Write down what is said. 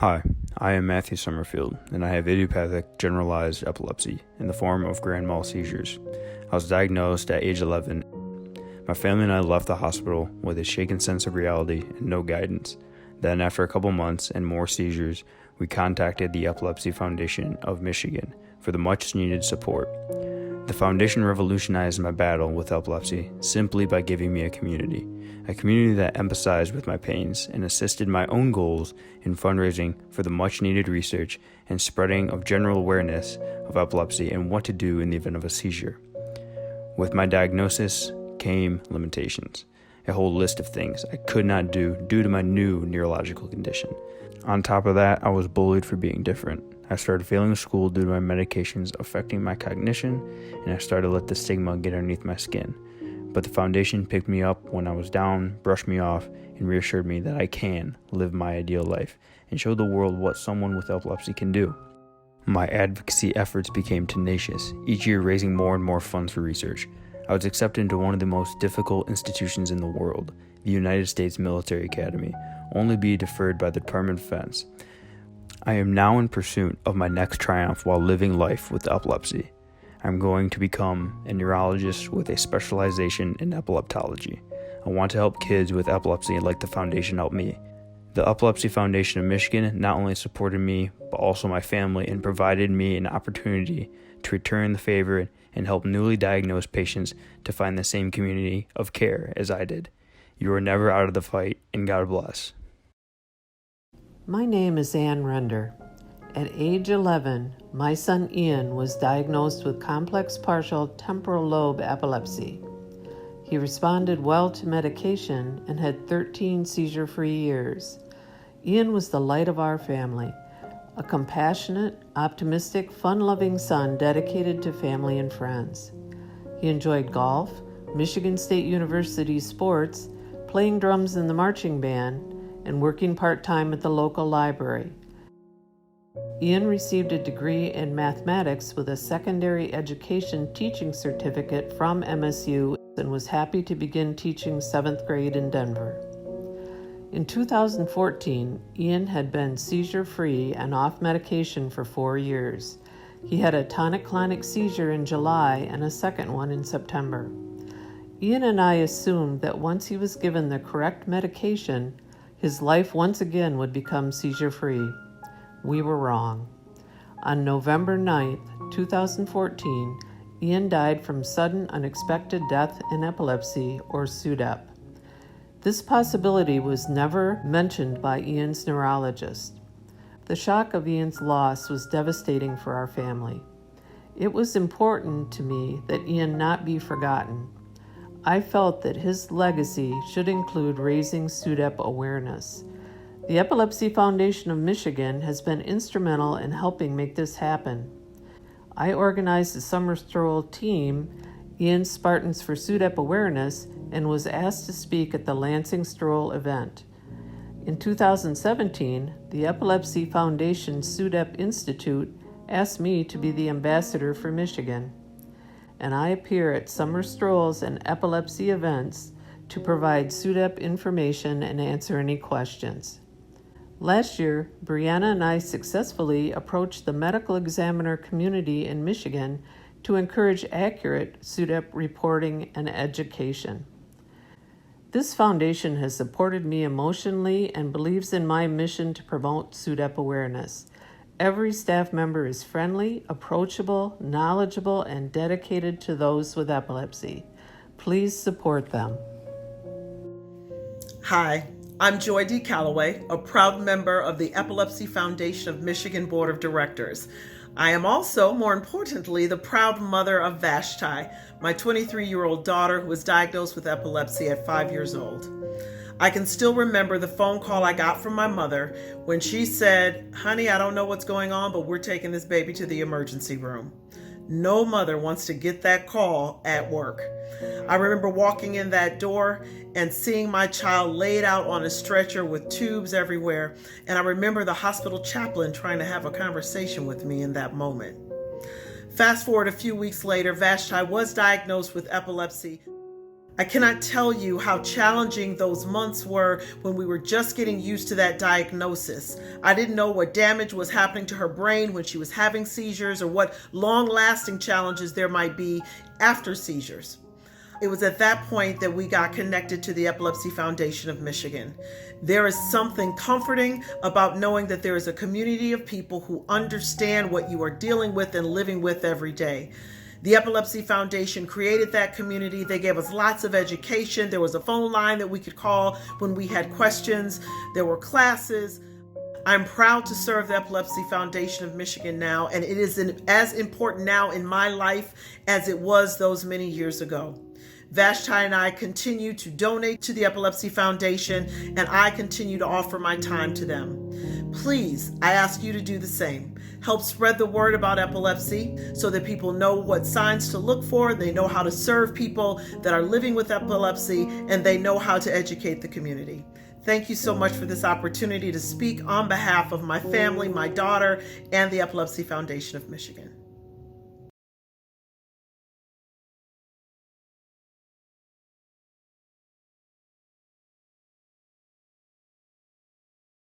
Hi, I am Matthew Summerfield, and I have idiopathic generalized epilepsy in the form of grand mal seizures. I was diagnosed at age 11. My family and I left the hospital with a shaken sense of reality and no guidance. Then, after a couple months and more seizures, we contacted the Epilepsy Foundation of Michigan for the much-needed support. The foundation revolutionized my battle with epilepsy simply by giving me a community that empathized with my pains and assisted my own goals in fundraising for the much-needed research and spreading of general awareness of epilepsy and what to do in the event of a seizure. With my diagnosis came limitations, a whole list of things I could not do due to my new neurological condition. On top of that, I was bullied for being different. I started failing school due to my medications affecting my cognition, and I started to let the stigma get underneath my skin. But the foundation picked me up when I was down, brushed me off, and reassured me that I can live my ideal life and show the world what someone with epilepsy can do. My advocacy efforts became tenacious, each year raising more and more funds for research. I was accepted into one of the most difficult institutions in the world, the United States Military Academy, only be deferred by the Department of Defense. I am now in pursuit of my next triumph while living life with epilepsy. I'm going to become a neurologist with a specialization in epileptology. I want to help kids with epilepsy like the foundation helped me. The Epilepsy Foundation of Michigan not only supported me, but also my family and provided me an opportunity to return the favor and help newly diagnosed patients to find the same community of care as I did. You are never out of the fight, and God bless. My name is Ann Render. At age 11, my son Ian was diagnosed with complex partial temporal lobe epilepsy. He responded well to medication and had 13 seizure-free years. Ian was the light of our family, a compassionate, optimistic, fun-loving son dedicated to family and friends. He enjoyed golf, Michigan State University sports, playing drums in the marching band, and working part-time at the local library. Ian received a degree in mathematics with a secondary education teaching certificate from MSU and was happy to begin teaching 7th grade in Denver. In 2014, Ian had been seizure-free and off medication for 4 years. He had a tonic-clonic seizure in July and a second one in September. Ian and I assumed that once he was given the correct medication, his life once again would become seizure-free. We were wrong. On November 9th, 2014, Ian died from sudden unexpected death in epilepsy, or SUDEP. This possibility was never mentioned by Ian's neurologist. The shock of Ian's loss was devastating for our family. It was important to me that Ian not be forgotten. I felt that his legacy should include raising SUDEP awareness. The Epilepsy Foundation of Michigan has been instrumental in helping make this happen. I organized the summer stroll team, Ian Spartans for SUDEP Awareness, and was asked to speak at the Lansing Stroll event. In 2017, the Epilepsy Foundation SUDEP Institute asked me to be the ambassador for Michigan, and I appear at summer strolls and epilepsy events to provide SUDEP information and answer any questions. Last year, Brianna and I successfully approached the medical examiner community in Michigan to encourage accurate SUDEP reporting and education. This foundation has supported me emotionally and believes in my mission to promote SUDEP awareness. Every staff member is friendly, approachable, knowledgeable, and dedicated to those with epilepsy. Please support them. Hi, I'm Joy D Calloway, a proud member of the Epilepsy Foundation of Michigan Board of Directors. I am also, more importantly, the proud mother of Vashti, my 23-year-old daughter who was diagnosed with epilepsy at 5 years old. I can still remember the phone call I got from my mother when she said, "Honey, I don't know what's going on, but we're taking this baby to the emergency room." No mother wants to get that call at work. I remember walking in that door and seeing my child laid out on a stretcher with tubes everywhere, and I remember the hospital chaplain trying to have a conversation with me in that moment. Fast forward a few weeks later, Vashti was diagnosed with epilepsy. I cannot tell you how challenging those months were when we were just getting used to that diagnosis. I didn't know what damage was happening to her brain when she was having seizures or what long-lasting challenges there might be after seizures. It was at that point that we got connected to the Epilepsy Foundation of Michigan. There is something comforting about knowing that there is a community of people who understand what you are dealing with and living with every day. The Epilepsy Foundation created that community. They gave us lots of education. There was a phone line that we could call when we had questions. There were classes. I'm proud to serve the Epilepsy Foundation of Michigan now, and it is as important now in my life as it was those many years ago. Vashti and I continue to donate to the Epilepsy Foundation, and I continue to offer my time to them. Please, I ask you to do the same. Help spread the word about epilepsy so that people know what signs to look for, they know how to serve people that are living with epilepsy, and they know how to educate the community. Thank you so much for this opportunity to speak on behalf of my family, my daughter, and the Epilepsy Foundation of Michigan.